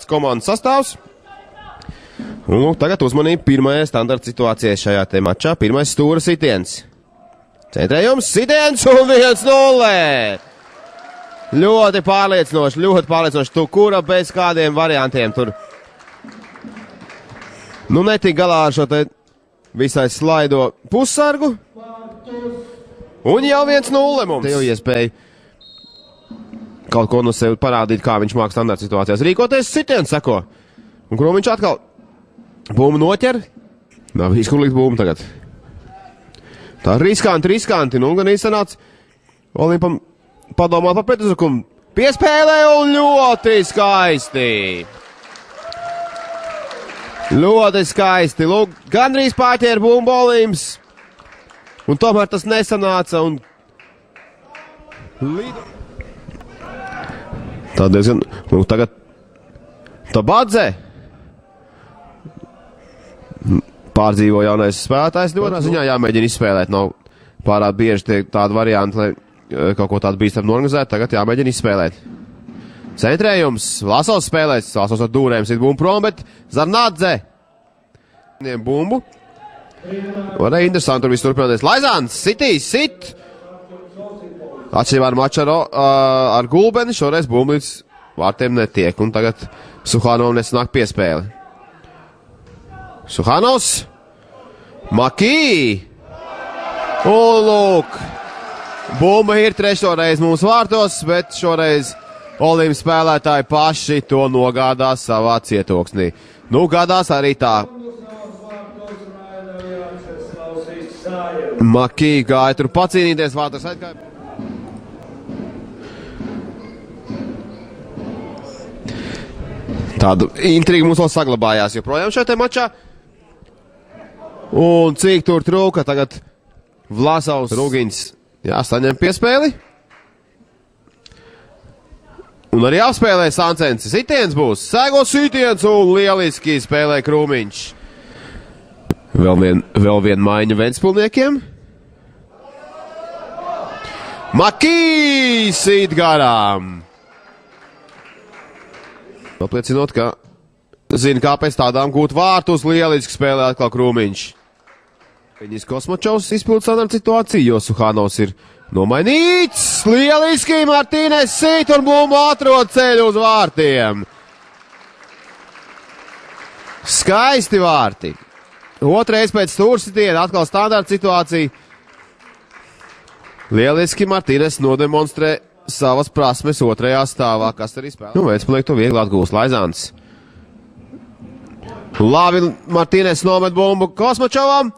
komandas sastāvs. Un lūk, tagad uzmanību pirmajai standarta situācijai šajā te mačā. Pirmais stūra sitiens. Centrējums, sitiens un 1-0. Ļoti pārliecinoši. Tu kura bez kādiem variantiem tur. Nu, netik galā ar šo te visai slaido pussargu. Un jau 1-0 mums. Tev iespēja kaut ko no sevi parādīt, kā viņš māk standarta situācijās. Rīkoties, sitiens seko. Un Krūmiņš atkal bumbu noķer. Nav bijis kur likt bumbu tagad. Tā riskanti. Nu, gan īstenāts Olimpam padomāt par pretuzbrukumu. Piespēlē un ļoti skaisti. Ļoti skaisti. Lūk, gandrīz pārķēra bumbu Olimps. Un tomēr tas nesanāca. Un tā diezgan. Nu, tagad Tabadze. Pārdzīvo jaunais spēlētājs. Ļoti ziņā jāmēģina izspēlēt. Nav pārāk bieži tiek tādi varianti, lai kaut ko tādu bīstam norganizēt. Tagad jāmēģina izspēlēt. Centrējums. Vlasovs spēlēs. Vlasovs ar dūrēm sit bumbu prom, bet Zarnadze. Bumbu. Varēja interesanti tur viss turpināties. Laizāns. Sit. Atšķirībā ar maču ar Gulbeni. Šoreiz bumbu līdz vārtiem netiek. Un tagad Suhanovam nesanāk piespēle. Suhanovs. Makī. Un lūk. Bumba ir trešo reizi mums vārtos, bet šoreiz Olimpas spēlētāji paši to nogādās savā cietoksnī. Nu, gādās arī tā. Makī gāja tur pacīnīties vārtos aizgāja. Tādu intrigu mums vēl saglabājās joprojām šajā mačā. Un cik tur trūka tagad Vlasovs Rūgiņš. Jā, saņem piespēli. Un arī apspēlē Sancens. Sitiens būs. Sēgo sitiens un lieliski spēlē Krūmiņš. Vēl vien maiņa Ventspilniekiem. Makī sit garām. Apliecinot, ka zina, kāpēc tādām gūt vārtus, lieliski spēlē atkal Krūmiņš. Viņas Kosmačovs izpild standarta situāciju, jo Suhanovs ir nomainīts. Lieliski Martīnes sit un bumbu atrod ceļu uz vārtiem. Skaisti vārti. Otrais pēc stūrsitiena atkal standarta situācija. Lieliski Martīnes nodemonstrē savas prasmes otrajā stāvā, kas arī spēlē. Nu, Ventspilnieki to viegli atgūst. Laizāns. Labi, Martīnes nomet bumbu Kosmačovam.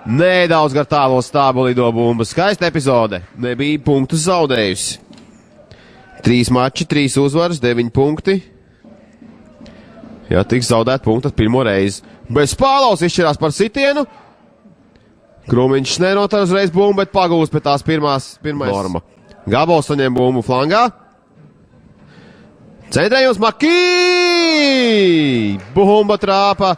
Nedaudz gar tālo stābu lido bumba. Skaista epizode. Nebija punktus zaudējusi. 3 mači, 3 uzvaras, 9 punkti. Jā, tiks zaudēt punktus pirmo reizi. Bez Pālaus izšķirās par sitienu. Krūmiņš nenotar uzreiz bumbu, bet pagūst pēc tās pirmais norma. Gabals saņem bumbu flangā. Centrējums Makī! Bumba trāpa